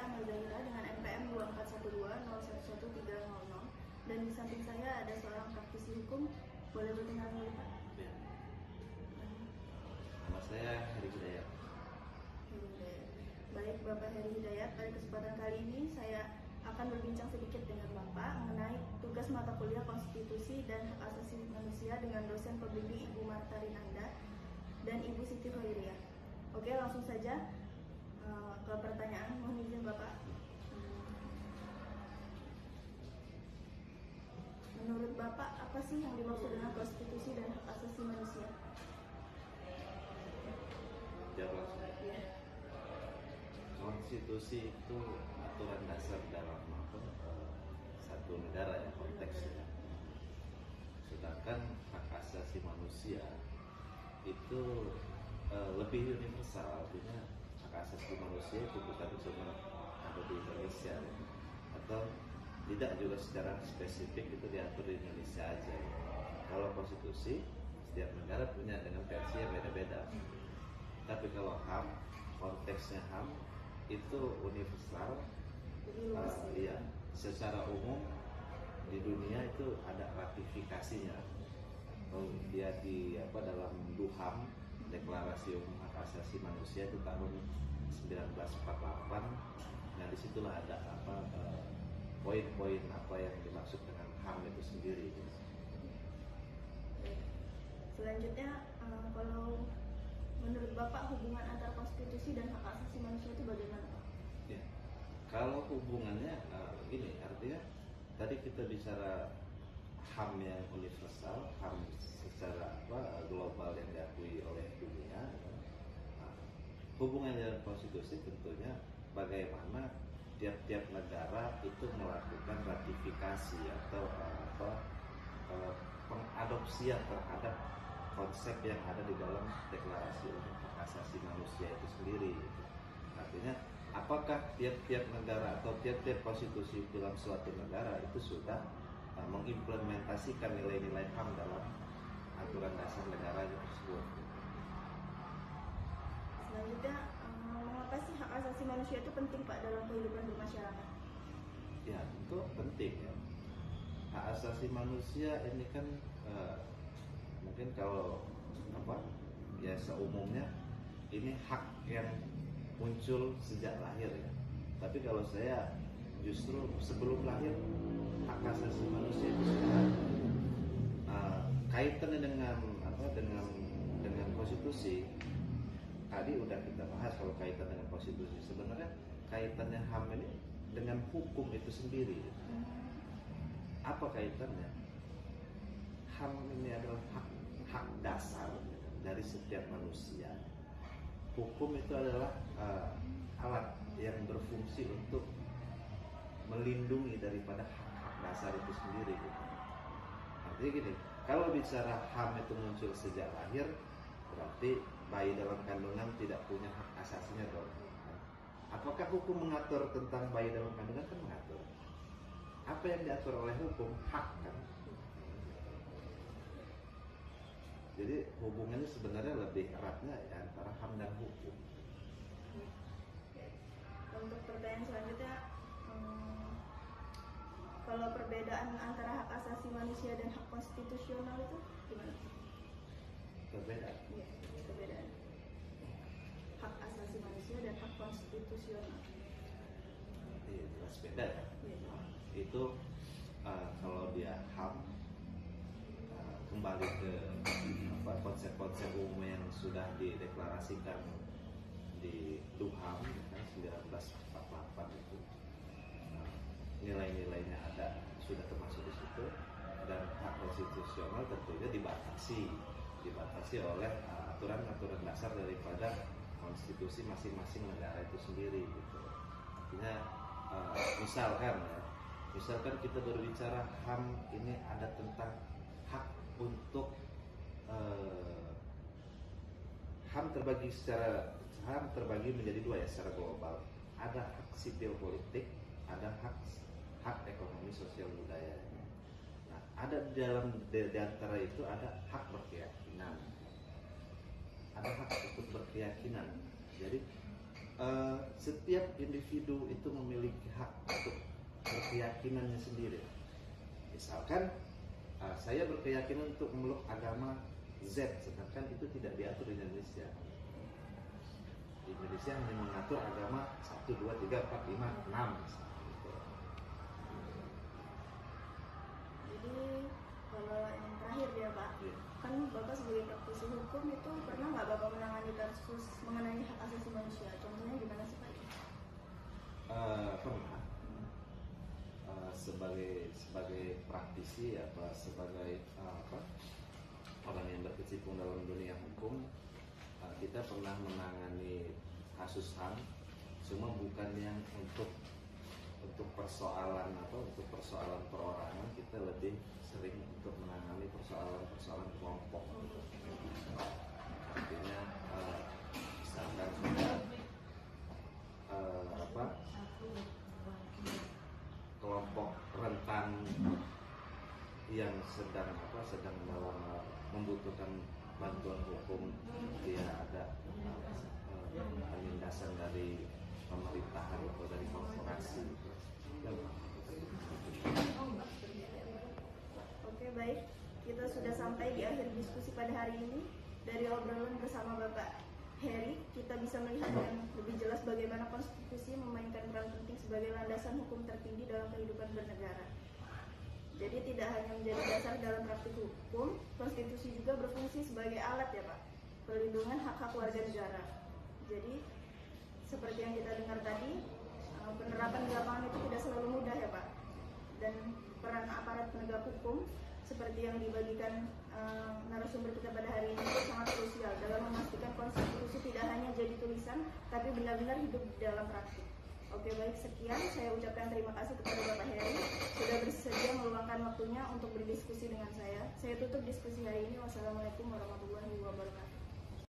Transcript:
saya Amal Zahira dengan NPM 2412011300 dan di samping saya ada seorang praktisi hukum. Boleh berkenalan dulu Pak? Ya. Nama saya Heri Hidayat. Baik Bapak Heri Hidayat, pada kesempatan kali ini saya akan berbincang sedikit dengan Bapak mengenai tugas mata kuliah Konstitusi dan Hak Asasi Manusia dengan dosen pembimbing Ibu Marta Rinanda dan Ibu Siti Hoiriah. Oke, langsung saja ke pertanyaan. Mohon izin Bapak. Menurut Bapak, apa sih yang dimaksud dengan konstitusi dan hak asasi manusia? Jawab langsung. Ya. Konstitusi itu aturan dasar dalam satu negara ya, konteksnya. Sedangkan hak asasi manusia itu lebih universal, artinya hak asasi manusia itu bukan cuma ada di Indonesia ya, atau tidak juga secara spesifik itu diatur di Indonesia aja. Kalau konstitusi setiap negara punya dengan versi yang beda-beda. Tapi kalau HAM, konteksnya HAM itu universal. Iya, secara umum di dunia itu ada ratifikasinya. Dia di dalam DUHAM, Deklarasi Umum Hak Asasi Manusia itu tahun 1948. Nah disitulah ada poin-poin apa yang dimaksud dengan HAM itu sendiri. Selanjutnya, kalau menurut Bapak hubungan antara konstitusi dan hak asasi manusia itu bagaimana Pak? Ya, kalau hubungannya ini artinya tadi kita bicara HAM yang universal, HAM secara global yang diakui oleh dunia. Nah, hubungannya dengan konstitusi tentunya bagaimana tiap-tiap negara itu melakukan ratifikasi atau pengadopsian terhadap konsep yang ada di dalam Deklarasi Umum Hak Asasi Manusia itu sendiri. Artinya, apakah tiap-tiap negara atau tiap-tiap konstitusi dalam suatu negara itu sudah mengimplementasikan nilai-nilai HAM dalam aturan dasar negara tersebut. Selanjutnya, mengapa sih hak asasi manusia itu penting Pak dalam kehidupan bermasyarakat? Ya, itu penting ya. Hak asasi manusia ini kan mungkin kalau ya seumumnya ini hak yang muncul sejak lahir ya. Tapi kalau saya justru sebelum lahir hak asasi manusia itu sudah kaitannya dengan konstitusi. Tadi udah kita bahas kalau kaitan dengan konstitusi. Sebenarnya kaitannya HAM ini dengan hukum itu sendiri. Apa kaitannya? HAM ini adalah hak dasar dari setiap manusia. Hukum itu adalah alat yang berfungsi untuk melindungi daripada hak-hak dasar itu sendiri. Artinya gini, kalau bicara HAM itu muncul sejak lahir, berarti bayi dalam kandungan tidak punya hak asasinya dong. Apakah hukum mengatur tentang bayi dalam kandungan? Kan mengatur. Apa yang diatur oleh hukum? Hak kan. Jadi hubungannya sebenarnya lebih eratnya ya, antara HAM dan hukum. Untuk pertanyaan selanjutnya, kalau perbedaan antara hak asasi manusia dan hak konstitusional itu gimana? Perbedaan? Iya, perbedaan hak asasi manusia dan hak konstitusional. Iya, jelas beda ya. Iya. Itu kalau dia HAM kembali ke konsep-konsep umum yang sudah dideklarasikan di DUHAM kan 1948 itu. Nilai-nilainya ada sudah termasuk di situ, dan hak konstitusional tentunya dibatasi oleh aturan-aturan dasar daripada konstitusi masing-masing negara itu sendiri gitu. Artinya misalkan kita berbicara HAM ini ada tentang hak untuk HAM terbagi menjadi dua ya secara global. Ada hak sipil politik, ada hak ekonomi sosial budaya. Nah, ada di antara itu ada hak berkeyakinan. Ada hak untuk berkeyakinan. Jadi Setiap individu itu memiliki hak untuk berkeyakinannya sendiri. Misalkan saya berkeyakinan untuk memeluk agama Z, sedangkan itu tidak diatur di Indonesia. Di Indonesia hanya mengatur agama 1, 2, 3, 4, 5, 6 misalnya, gitu. Jadi kalau yang terakhir ya Pak, Iya. kan Bapak sebagai praktisi hukum itu pernah nggak Bapak menangani kasus mengenai hak asasi manusia? Contohnya gimana sih Pak? Pernah. Sebagai praktisi apa sebagai orang yang berkecimpung dalam dunia hukum, kita pernah menangani kasus HAM, cuma bukan yang untuk persoalan untuk persoalan perorangan. Kita lebih sering untuk menangani persoalan kelompok. Artinya misalkan kelompok rentan yang sedang dalam membutuhkan bantuan hukum, dia ada penindasan dari pemerintahan atau dari korporasi. Oke, baik, kita sudah sampai di akhir diskusi pada hari ini. Dari obrolan bersama Bapak Heri, kita bisa melihat dengan lebih jelas bagaimana konstitusi memainkan peran penting sebagai landasan hukum tertinggi dalam kehidupan bernegara. Jadi tidak hanya menjadi dasar dalam praktik hukum, konstitusi juga berfungsi sebagai alat ya Pak, perlindungan hak-hak warga negara. Jadi seperti yang kita dengar tadi, penerapan di lapangan itu tidak selalu mudah ya Pak. Dan peran aparat penegak hukum seperti yang dibagikan narasumber kita pada hari ini itu sangat krusial dalam memastikan konstitusi tidak hanya jadi tulisan, tapi benar-benar hidup di dalam praktik. Oke, baik, sekian. Saya ucapkan terima kasih kepada Bapak Heri sudah bersedia meluangkan waktunya untuk berdiskusi dengan saya. Saya tutup diskusi hari ini. Wassalamualaikum warahmatullahi wabarakatuh.